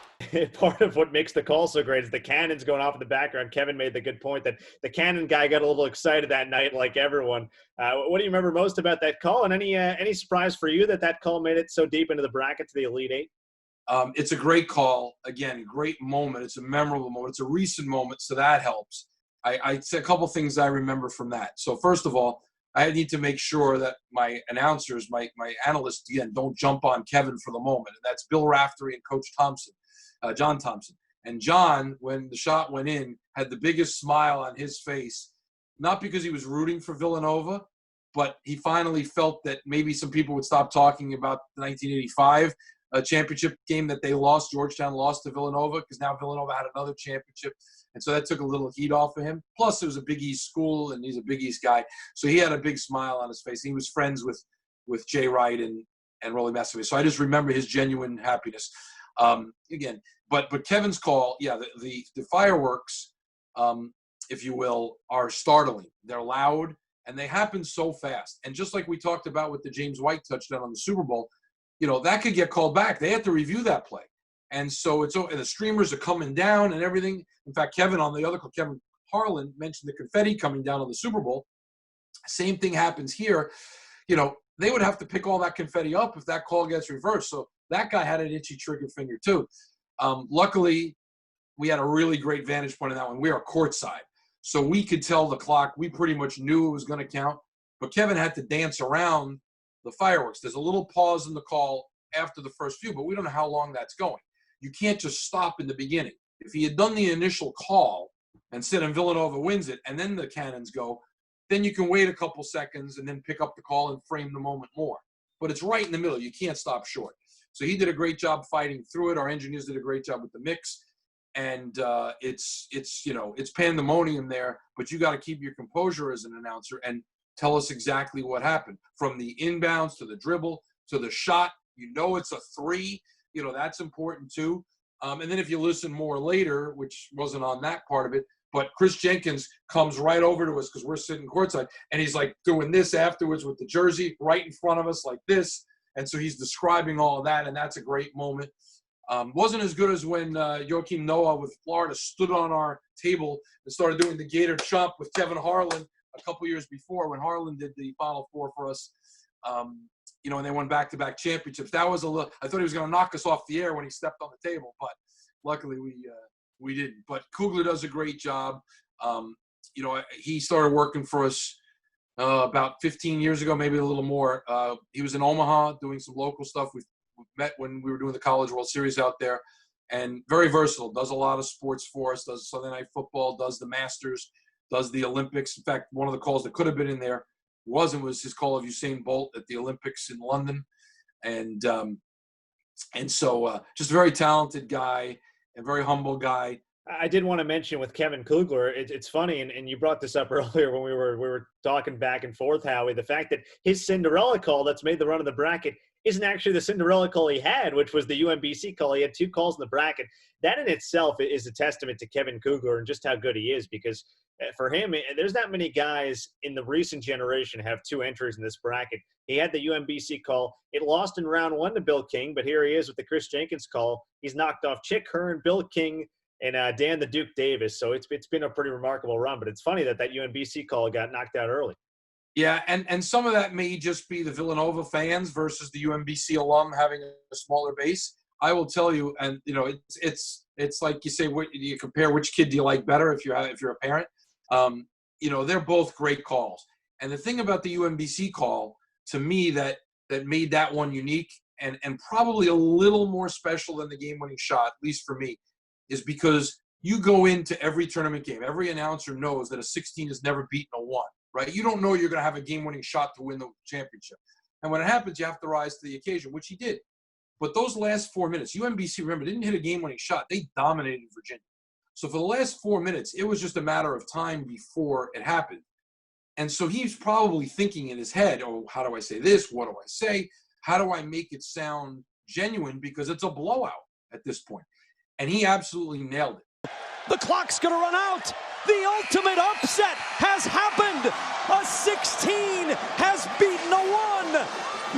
Part of what makes the call so great is the cannons going off in the background. Kevin made the good point that the cannon guy got a little excited that night, like everyone. What do you remember most about that call? And any surprise for you that call made it so deep into the bracket to the Elite Eight? It's a great call. Again, a great moment. It's a memorable moment. It's a recent moment, so that helps. I said a couple things I remember from that. So first of all, I need to make sure that my announcers, my analysts, again, don't jump on Kevin for the moment. And that's Bill Raftery and Coach Thompson, John Thompson. And John, when the shot went in, had the biggest smile on his face, not because he was rooting for Villanova, but he finally felt that maybe some people would stop talking about the 1985 championship game that they lost. Georgetown lost to Villanova because now Villanova had another championship. And so that took a little heat off of him. Plus, it was a Big East school, and he's a Big East guy. So he had a big smile on his face. He was friends with Jay Wright and Rolly Massey. So I just remember his genuine happiness. Again, but Kevin's call, yeah, the fireworks, if you will, are startling. They're loud, and they happen so fast. And just like we talked about with the James White touchdown on the Super Bowl, that could get called back. They had to review that play. And so and the streamers are coming down and everything. In fact, Kevin on the other call, Kevin Harlan, mentioned the confetti coming down on the Super Bowl. Same thing happens here. They would have to pick all that confetti up if that call gets reversed. So that guy had an itchy trigger finger too. Luckily, we had a really great vantage point on that one. We are courtside. So we could tell the clock. We pretty much knew it was going to count. But Kevin had to dance around the fireworks. There's a little pause in the call after the first few, but we don't know how long that's going. You can't just stop in the beginning. If he had done the initial call and said, and Villanova wins it, and then the cannons go, then you can wait a couple seconds and then pick up the call and frame the moment more. But it's right in the middle. You can't stop short. So he did a great job fighting through it. Our engineers did a great job with the mix. And it's pandemonium there, but you got to keep your composure as an announcer and tell us exactly what happened. From the inbounds to the dribble to the shot, it's a 3. That's important too. And then if you listen more later, which wasn't on that part of it, but Kris Jenkins comes right over to us because we're sitting courtside, and he's like doing this afterwards with the jersey right in front of us like this. And so he's describing all of that, and that's a great moment. Wasn't as good as when Joakim Noah with Florida stood on our table and started doing the Gator Chomp with Kevin Harlan a couple years before when Harlan did the Final Four for us. And they won back-to-back championships. That was a little. I thought he was going to knock us off the air when he stepped on the table, but luckily we didn't. But Kugler does a great job. He started working for us about 15 years ago, maybe a little more. He was in Omaha doing some local stuff. We met when we were doing the College World Series out there, and very versatile. Does a lot of sports for us. Does Sunday Night Football. Does the Masters. Does the Olympics. In fact, one of the calls that could have been in there was his call of Usain Bolt at the Olympics in London. And so just a very talented guy and very humble guy. I did want to mention with Kevin Kugler, it's funny, and you brought this up earlier when we were talking back and forth, Howie, the fact that his Cinderella call that's made the run of the bracket isn't actually the Cinderella call he had, which was the UMBC call. He had 2 calls in the bracket. That in itself is a testament to Kevin Kugler and just how good he is, because for him, there's not many guys in the recent generation have 2 entries in this bracket. He had the UMBC call. It lost in round 1 to Bill King, but here he is with the Kris Jenkins call. He's knocked off Chick Hearn, Bill King, and Dan the Duke Davis. So it's been a pretty remarkable run, but it's funny that UMBC call got knocked out early. Yeah, and some of that may just be the Villanova fans versus the UMBC alum having a smaller base. I will tell you, and it's like you say, you compare which kid do you like better if you're a parent. They're both great calls. And the thing about the UMBC call, to me, that made that one unique and probably a little more special than the game-winning shot, at least for me, is because you go into every tournament game. Every announcer knows that a 16 has never beaten a 1. Right? You don't know you're going to have a game-winning shot to win the championship. And when it happens, you have to rise to the occasion, which he did. But those last 4 minutes, UMBC, remember, didn't hit a game-winning shot. They dominated Virginia. So for the last 4 minutes, it was just a matter of time before it happened. And so he's probably thinking in his head, oh, how do I say this? What do I say? How do I make it sound genuine? Because it's a blowout at this point. And he absolutely nailed it. The clock's going to run out. The ultimate upset has happened. A 16 has beaten a 1.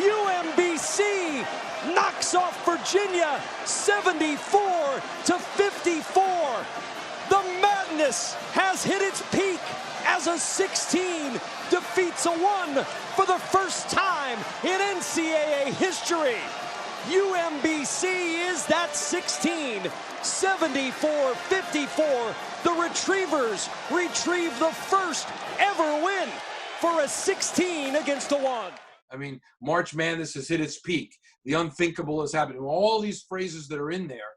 UMBC knocks off Virginia 74-54. The madness has hit its peak as a 16 defeats a 1 for the first time in NCAA history. UMBC is that 16, 74-54. The Retrievers retrieve the first ever win for a 16 against a 1. I mean, March Madness has hit its peak. The unthinkable has happened. All these phrases that are in there,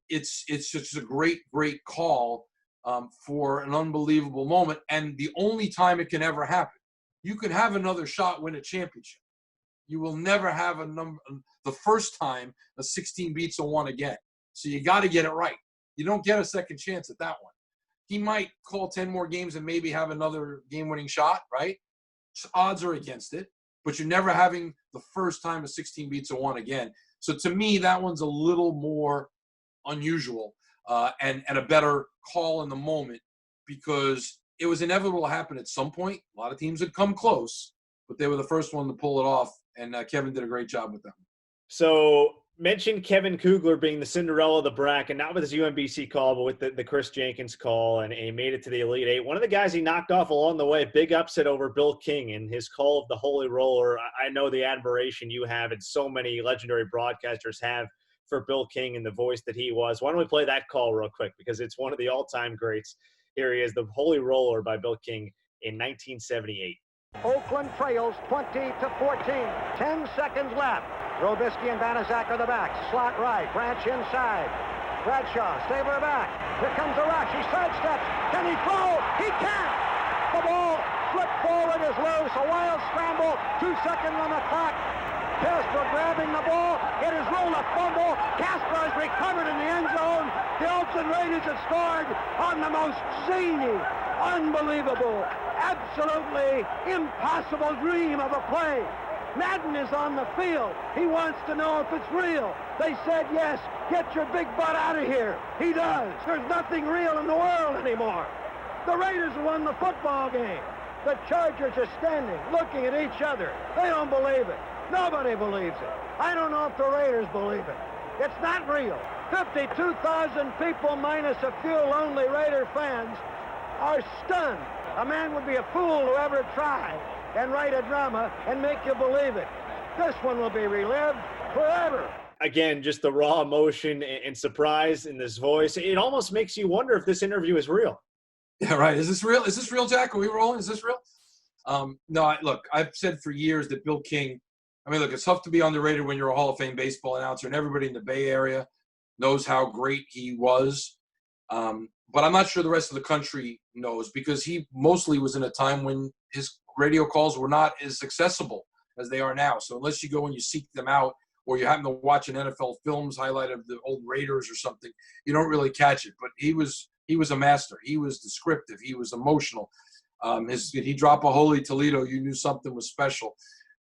it's just a great, great call for an unbelievable moment. And the only time it can ever happen. You could have another shot, win a championship. You will never have the first time a 16 beats a 1 again. So you got to get it right. You don't get a second chance at that one. He might call 10 more games and maybe have another game-winning shot, right? Odds are against it, but you're never having the first time a 16 beats a 1 again. So to me, that one's a little more unusual and a better call in the moment because it was inevitable to happen at some point. A lot of teams had come close, but they were the first one to pull it off, and Kevin did a great job with them. So mentioned Kevin Kugler being the Cinderella of the bracket, not with his UMBC call, but with the Kris Jenkins call, and he made it to the Elite Eight. One of the guys he knocked off along the way, big upset over Bill King in his call of the Holy Roller. I know the admiration you have and so many legendary broadcasters have for Bill King and the voice that he was. Why don't we play that call real quick because it's one of the all-time greats. Here he is, the Holy Roller by Bill King in 1978. Oakland trails 20-14. 10 seconds left. Robisky and Banaszak are the backs. Slot right. Branch inside. Bradshaw, Stabler back. Here comes the rush. He sidesteps. Can he throw? He can't. The ball flipped forward is loose. A wild scramble. 2 seconds on the clock. Casper grabbing the ball. It is ruled a fumble. Casper has recovered in the end zone. The Oakland Raiders have scored on the most zany, unbelievable, absolutely impossible dream of a play. Madden is on the field. He wants to know if it's real. They said, yes, get your big butt out of here. He does. There's nothing real in the world anymore. The Raiders have won the football game. The Chargers are standing, looking at each other. They don't believe it. Nobody believes it. I don't know if the Raiders believe it. It's not real. 52,000 people minus a few lonely Raider fans are stunned. A man would be a fool to ever try and write a drama and make you believe it. This one will be relived forever. Again, just the raw emotion and surprise in this voice. It almost makes you wonder if this interview is real. Yeah, right. Is this real? Is this real, Jack? Are we rolling? Is this real? No, look, I've said for years that Bill King, look, it's tough to be underrated when you're a Hall of Fame baseball announcer, and everybody in the Bay Area knows how great he was. But I'm not sure the rest of the country knows because he mostly was in a time when his radio calls were not as accessible as they are now. So unless you go and you seek them out or you happen to watch an NFL Films highlight of the old Raiders or something, you don't really catch it. But he was a master. He was descriptive. He was emotional. He dropped a holy Toledo, you knew something was special.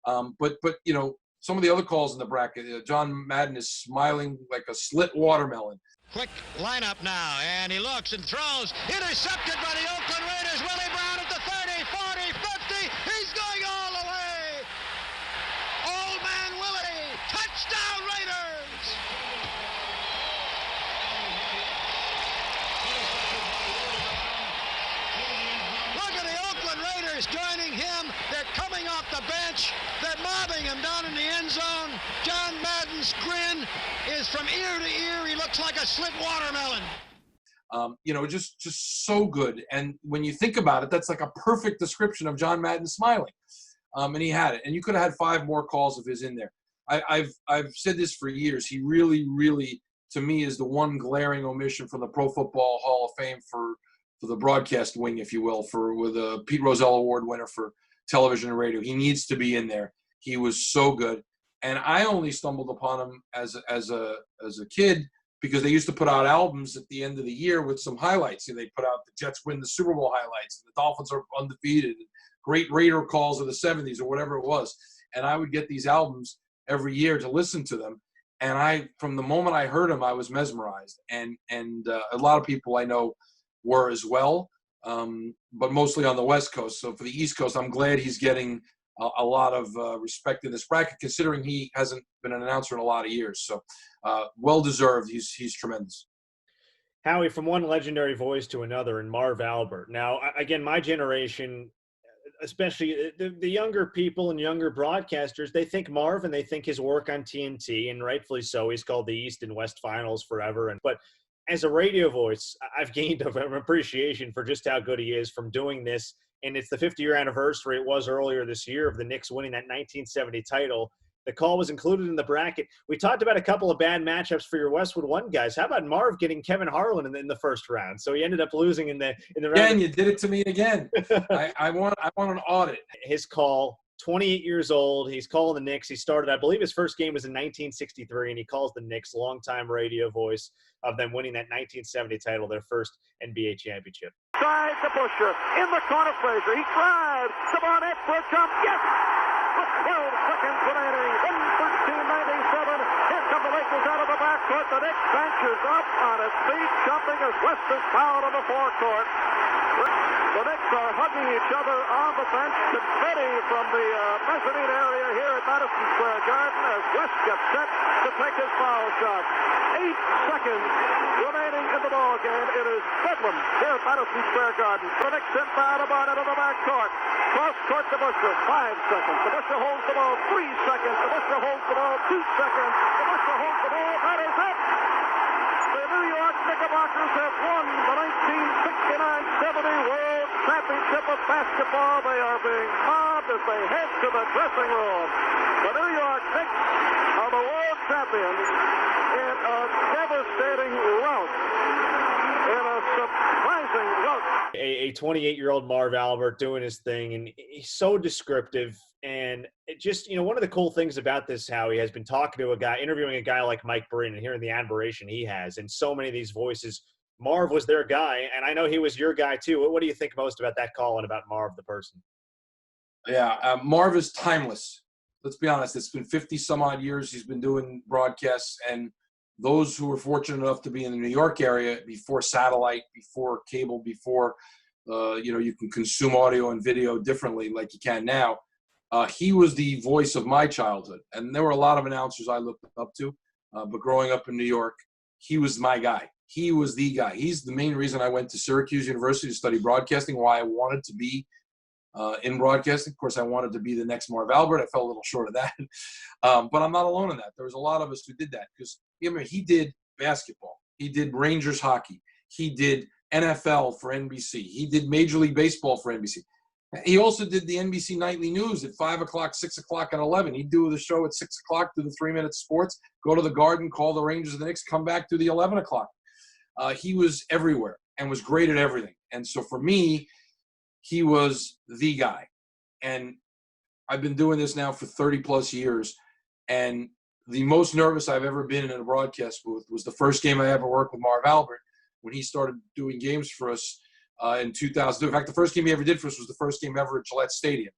But you know, some of the other calls in the bracket, John Madden is smiling like a slit watermelon. Quick lineup now, and he looks and throws. Intercepted by the Oakland Raiders. Willie Brown at the 30, 40, 50. He's going all the way. Old man Willie. Touchdown Raiders. Look at the Oakland Raiders joining him. They're coming off the bench. They're mobbing him down in the end zone. John Madden's grin is from ear to ear. He looks like a slit watermelon. You know, just so good. And when you think about it, that's like a perfect description of John Madden smiling. And he had it. And you could have had 5 more calls of his in there. I've said this for years. He really, really, to me, is the one glaring omission from the Pro Football Hall of Fame for the broadcast wing, if you will, with a Pete Rozelle Award winner for television and radio. He needs to be in there. He was so good. And I only stumbled upon him as a kid because they used to put out albums at the end of the year with some highlights. You know, they put out the Jets win the Super Bowl highlights, and the Dolphins are undefeated, and great Raider calls of the 70s or whatever it was. And I would get these albums every year to listen to them. And from the moment I heard him, I was mesmerized. And a lot of people I know were as well, but mostly on the West Coast. So for the East Coast, I'm glad he's getting a lot of respect in this bracket, considering he hasn't been an announcer in a lot of years. So well-deserved. He's tremendous. Howie, from one legendary voice to another, and Marv Albert. Now, again, my generation, especially the younger people and younger broadcasters, they think Marv and they think his work on TNT, and rightfully so. He's called the East and West Finals forever. But as a radio voice, I've gained an appreciation for just how good he is from doing this. And it's the 50-year anniversary. It was earlier this year of the Knicks winning that 1970 title. The call was included in the bracket. We talked about a couple of bad matchups for your Westwood One guys. How about Marv getting Kevin Harlan in the first round? So he ended up losing in the round. Again, you did it to me again. I want an audit. His call, 28 years old. He's calling the Knicks. He started, I believe his first game was in 1963, and he calls the Knicks, longtime radio voice of them winning that 1970 title, their first NBA championship. Side to Busher. In the corner, Frazier. He drives. Savant for a jump. Yes! With 12 seconds remaining. 1:13.97. Here come the Lakers out of the backcourt. The Knicks bench is up on its feet, jumping as West is fouled on the forecourt. The Knicks are hugging each other on the bench. Confetti from the mezzanine area here at Madison Square Garden as West gets set to take his foul shot. 8 seconds remaining in the ball game. It is bedlam here at Madison Square Garden. The Knicks inbound about into the backcourt. Cross court to Busher. 5 seconds. The Busher holds the ball. 3 seconds. The Busher holds the ball. 2 seconds. The Busher holds the ball. That is it. The New York Knickerbockers have won the 1969-70 World Championship of basketball. They are being mobbed as they head to the dressing room. The New York Knicks are the world champions in a devastating rout. In a surprising rout. A 28-year-old Marv Albert doing his thing, and he's so descriptive. And it just, one of the cool things about this, Howie, has been talking to a guy, interviewing a guy like Mike Breen and hearing the admiration he has. And so many of these voices, Marv was their guy, and I know he was your guy too. What do you think most about that call and about Marv the person? Yeah, Marv is timeless. Let's be honest. It's been 50-some-odd years he's been doing broadcasts, and those who were fortunate enough to be in the New York area before satellite, before cable, before you can consume audio and video differently like you can now. He was the voice of my childhood, and there were a lot of announcers I looked up to. But growing up in New York, he was my guy. He was the guy. He's the main reason I went to Syracuse University to study broadcasting. Why I wanted to be in broadcasting. Of course, I wanted to be the next Marv Albert. I fell a little short of that, but I'm not alone in that. There was a lot of us who did that because he did basketball. He did Rangers hockey. He did NFL for NBC. He did Major League Baseball for NBC. He also did the NBC Nightly News at 5 o'clock, 6 o'clock, and 11. He'd do the show at 6 o'clock, do the 3-minute sports, go to the Garden, call the Rangers and the Knicks, come back to the 11 o'clock. He was everywhere and was great at everything. And so for me, he was the guy. And I've been doing this now for 30-plus years, and the most nervous I've ever been in a broadcast booth was the first game I ever worked with Marv Albert when he started doing games for us in 2002. In fact, the first game he ever did for us was the first game ever at Gillette Stadium.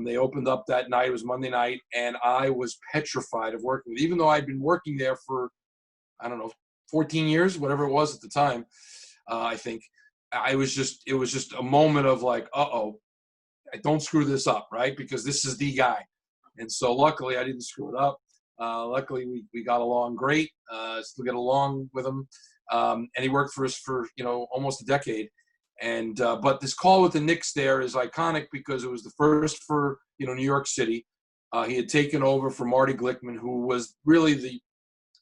They opened up that night. It was Monday night, and I was petrified of working with, even though I'd been working there for, 14 years, whatever it was at the time. I think it was just a moment of like, uh-oh, I don't screw this up, right? Because this is the guy. And so luckily I didn't screw it up. Luckily we got along great. Still get along with him. And he worked for us for, almost a decade. And but this call with the Knicks there is iconic because it was the first for, New York City. He had taken over for Marty Glickman, who was really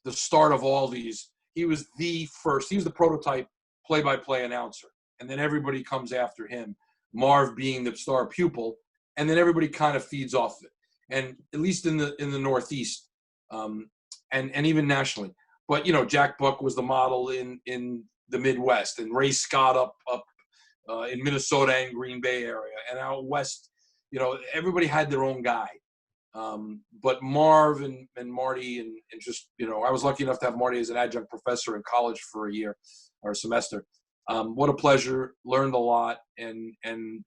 the start of all these. He was the first. He was the prototype play-by-play announcer. And then everybody comes after him, Marv being the star pupil. And then everybody kind of feeds off it. And at least in the Northeast, and even nationally. But, Jack Buck was the model in the Midwest, and Ray Scott up in Minnesota and Green Bay area. And out west, everybody had their own guy. But Marv and Marty and just, I was lucky enough to have Marty as an adjunct professor in college for a year or a semester. What a pleasure. Learned a lot. And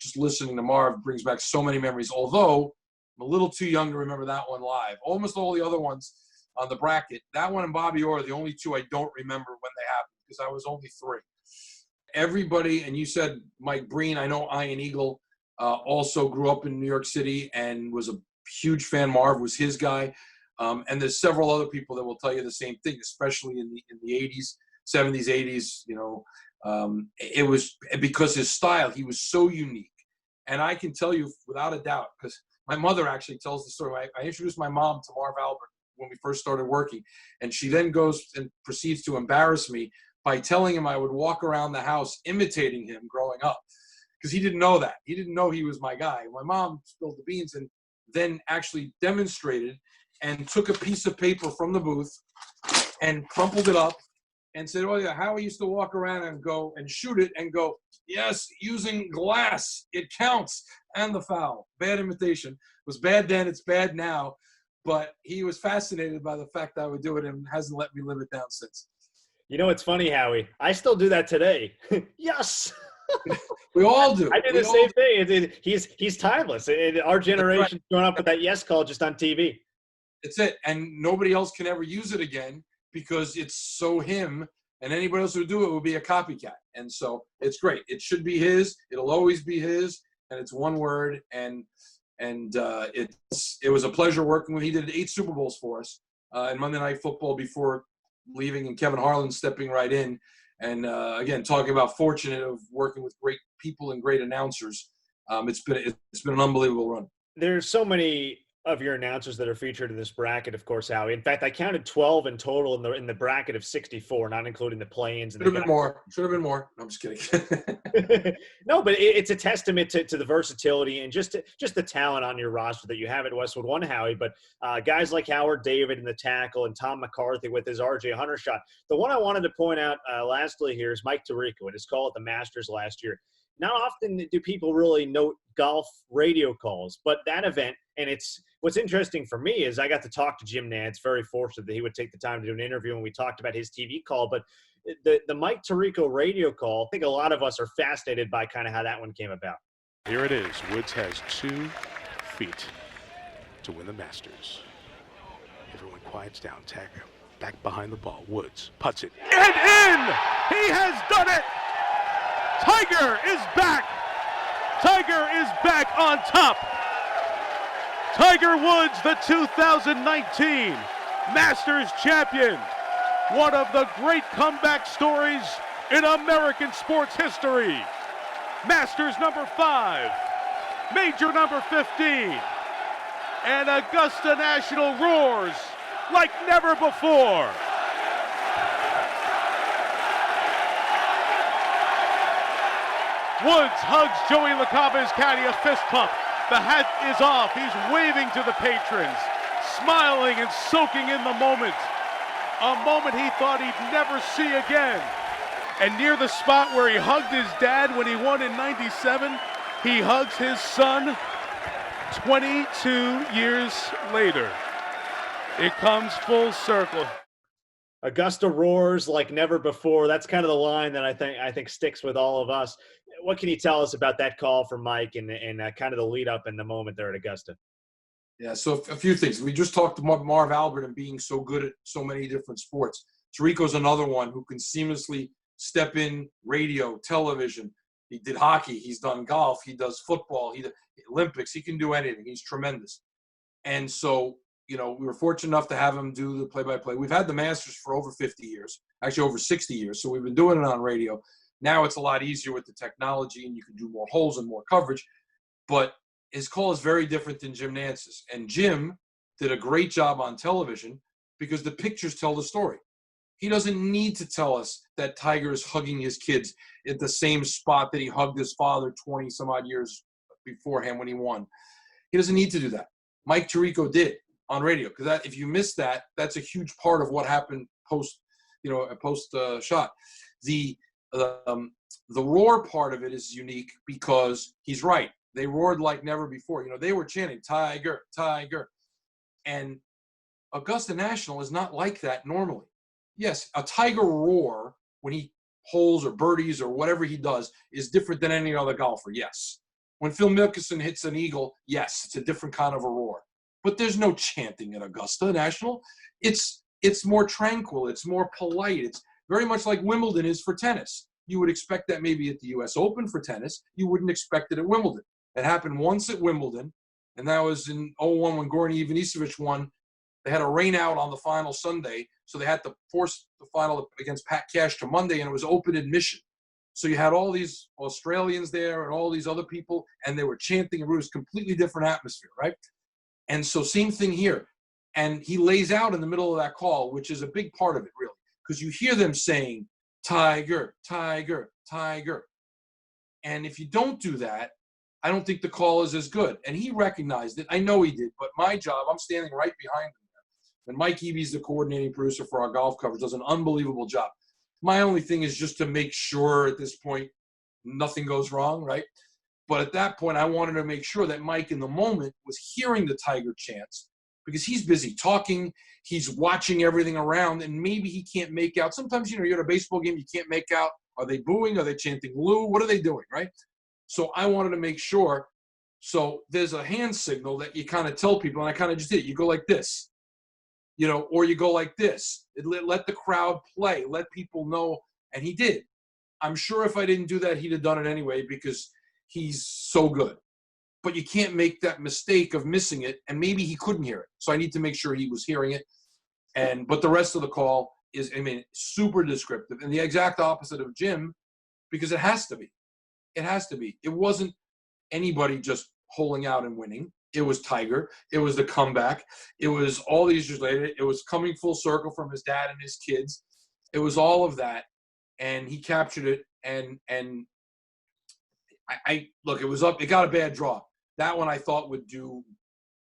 just listening to Marv brings back so many memories, although I'm a little too young to remember that one live. Almost all the other ones on the bracket, that one and Bobby Orr are the only two I don't remember when they happened because I was only 3. Everybody, and you said Mike Breen, I know Ian Eagle also grew up in New York City and was a huge fan. Marv was his guy. And there's several other people that will tell you the same thing, especially in the 80s, 70s, 80s, it was because his style, he was so unique. And I can tell you without a doubt, because my mother actually tells the story. I introduced my mom to Marv Albert when we first started working, and she then goes and proceeds to embarrass me by telling him I would walk around the house imitating him growing up, because he didn't know that. He didn't know he was my guy. My mom spilled the beans and then actually demonstrated and took a piece of paper from the booth and crumpled it up and said, oh, yeah, Howie used to walk around and go and shoot it and go, yes, using glass, it counts, and the foul. Bad imitation. It was bad then, it's bad now. But he was fascinated by the fact that I would do it and hasn't let me live it down since. It's funny, Howie. I still do that today. Yes. We all do. I do the same thing. He's timeless. Our generation's growing up with that yes call just on TV. It's it. And nobody else can ever use it again because it's so him, and anybody else who would do it would be a copycat. And so it's great. It should be his. It'll always be his. And it's one word. And it was a pleasure working with him. He did 8 Super Bowls for us in Monday Night Football before leaving, and Kevin Harlan stepping right in. And again, talking about fortunate of working with great people and great announcers. It's been an unbelievable run. There's so many of your announcers that are featured in this bracket, of course, Howie. In fact, I counted 12 in total in the bracket of 64, not including the play-ins. Should have been more. No, I'm just kidding. No, but it's a testament to the versatility and just the talent on your roster that you have at Westwood One, Howie. But guys like Howard David in the tackle and Tom McCarthy with his R.J. Hunter shot. The one I wanted to point out lastly here is Mike Tirico and his call at the Masters last year. Not often do people really note golf radio calls, but that event, and what's interesting for me is I got to talk to Jim Nantz, very fortunate that he would take the time to do an interview, and we talked about his TV call. But the Mike Tirico radio call, I think a lot of us are fascinated by kind of how that one came about. Here it is. Woods has 2 feet to win the Masters. Everyone quiets down. Tiger back behind the ball. Woods puts it and in! He has done it! Tiger is back! Tiger is back on top! Tiger Woods, the 2019 Masters champion. One of the great comeback stories in American sports history. Masters number 5, major number 15. And Augusta National roars like never before. Woods hugs Joey LaCava's caddy, a fist pump. The hat is off. He's waving to the patrons, smiling and soaking in the moment. A moment he thought he'd never see again. And near the spot where he hugged his dad when he won in '97, he hugs his son 22 years later. It comes full circle. Augusta roars like never before. That's kind of the line that I think sticks with all of us. What can you tell us about that call from Mike and kind of the lead up in the moment there at Augusta? Yeah, so a few things. We just talked about Marv Albert and being so good at so many different sports. Tirico's another one who can seamlessly step in radio, television. He did hockey. He's done golf. He does football. He does Olympics. He can do anything. He's tremendous. And so, we were fortunate enough to have him do the play-by-play. We've had the Masters for over 50 years, actually over 60 years. So we've been doing it on radio. Now it's a lot easier with the technology, and you can do more holes and more coverage. But his call is very different than Jim Nance's. And Jim did a great job on television because the pictures tell the story. He doesn't need to tell us that Tiger is hugging his kids at the same spot that he hugged his father 20-some-odd years beforehand when he won. He doesn't need to do that. Mike Tirico did on radio, because if you missed that, that's a huge part of what happened post shot. The roar part of it is unique because he's right. They roared like never before. They were chanting Tiger, Tiger, and Augusta National is not like that normally. Yes, a Tiger roar when he holes or birdies or whatever he does is different than any other golfer. Yes. When Phil Mickelson hits an eagle, yes, it's a different kind of a roar. But there's no chanting at Augusta National. It's more tranquil. It's more polite. It's very much like Wimbledon is for tennis. You would expect that maybe at the U.S. Open for tennis. You wouldn't expect it at Wimbledon. It happened once at Wimbledon, and that was in 2001 when Goran Ivanisevic won. They had a rain out on the final Sunday, so they had to force the final against Pat Cash to Monday, and it was open admission. So you had all these Australians there and all these other people, and they were chanting, and it was a completely different atmosphere, right? And so same thing here. And he lays out in the middle of that call, which is a big part of it, really, because you hear them saying, Tiger, Tiger, Tiger. And if you don't do that, I don't think the call is as good. And he recognized it. I know he did. But my job, I'm standing right behind him. And Mike Eby's the coordinating producer for our golf coverage, does an unbelievable job. My only thing is just to make sure at this point nothing goes wrong, right? But at that point, I wanted to make sure that Mike in the moment was hearing the Tiger chants because he's busy talking. He's watching everything around, and maybe he can't make out. Sometimes, you're at a baseball game, you can't make out. Are they booing? Are they chanting Lou? What are they doing, right? So I wanted to make sure. So there's a hand signal that you kind of tell people, and I kind of just did it. You go like this. Or you go like this. Let the crowd play. Let people know. And he did. I'm sure if I didn't do that, he'd have done it anyway because he's so good. But you can't make that mistake of missing it, and maybe he couldn't hear it. So I need to make sure he was hearing it. But the rest of the call is, super descriptive. And the exact opposite of Jim, because it has to be. It has to be. It wasn't anybody just holing out and winning. It was Tiger. It was the comeback. It was all these years later. It was coming full circle from his dad and his kids. It was all of that, and he captured it. And I look, it was up. It got a bad draw. That one I thought would do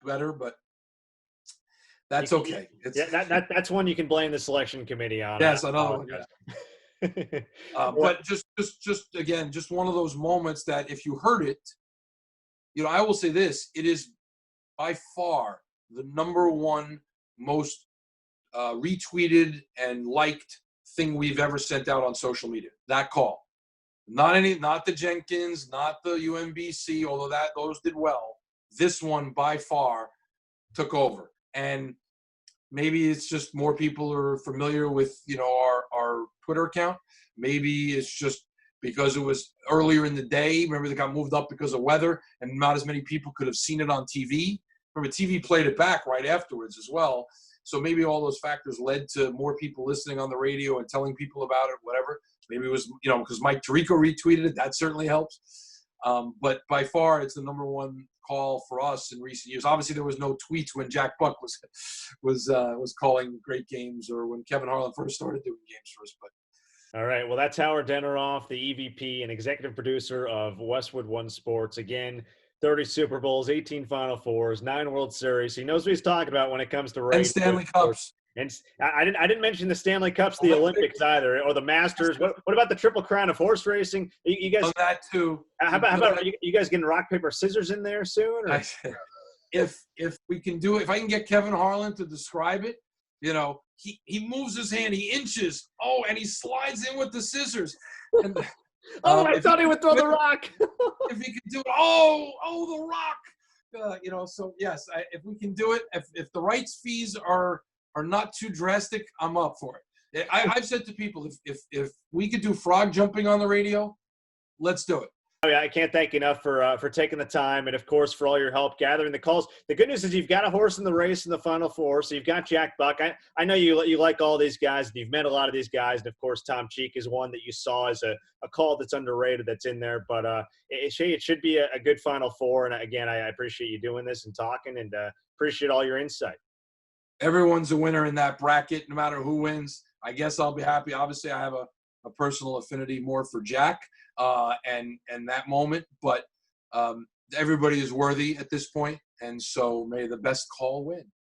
better, but that's okay. That's one you can blame the selection committee on. Yes, another one. But just again, just one of those moments that if you heard it, I will say this: it is by far the number one most retweeted and liked thing we've ever sent out on social media. That call, not the Jenkins, not the UMBC, although those did well. This one by far took over, and maybe it's just more people are familiar with our Twitter account. Maybe it's just because it was earlier in the day. Remember, they got moved up because of weather, and not as many people could have seen it on TV. Remember, TV played it back right afterwards as well. So maybe all those factors led to more people listening on the radio and telling people about it, whatever. Maybe it was, because Mike Tirico retweeted it. That certainly helps. But by far, it's the number one call for us in recent years. Obviously, there was no tweets when Jack Buck was calling great games, or when Kevin Harlan first started doing games for us. But all right. Well, that's Howard Deneroff, the EVP and executive producer of Westwood One Sports. Again, 30 Super Bowls, 18 Final Fours, 9 World Series. He knows what he's talking about when it comes to radio. And Stanley Cups. And I didn't mention the Stanley Cups, the Olympics either, or the Masters. What about the Triple Crown of horse racing? You guys on that too. How about you guys getting rock paper scissors in there soon? Or? if we can do it, if I can get Kevin Harlan to describe it, he moves his hand, he inches, and he slides in with the scissors. And, I thought he would throw the rock. If he could do it, the rock. So yes, if we can do it, if the rights fees are not too drastic, I'm up for it. I've said to people, if we could do frog jumping on the radio, let's do it. I can't thank you enough for taking the time and, of course, for all your help gathering the calls. The good news is you've got a horse in the race in the Final Four, so you've got Jack Buck. I know you like all these guys, and you've met a lot of these guys, and, of course, Tom Cheek is one that you saw as a call that's underrated that's in there. But it should be a good Final Four, and, again, I appreciate you doing this and talking, and appreciate all your insight. Everyone's a winner in that bracket, no matter who wins. I guess I'll be happy. Obviously, I have a personal affinity more for Jack. And that moment, but everybody is worthy at this point, and so may the best call win.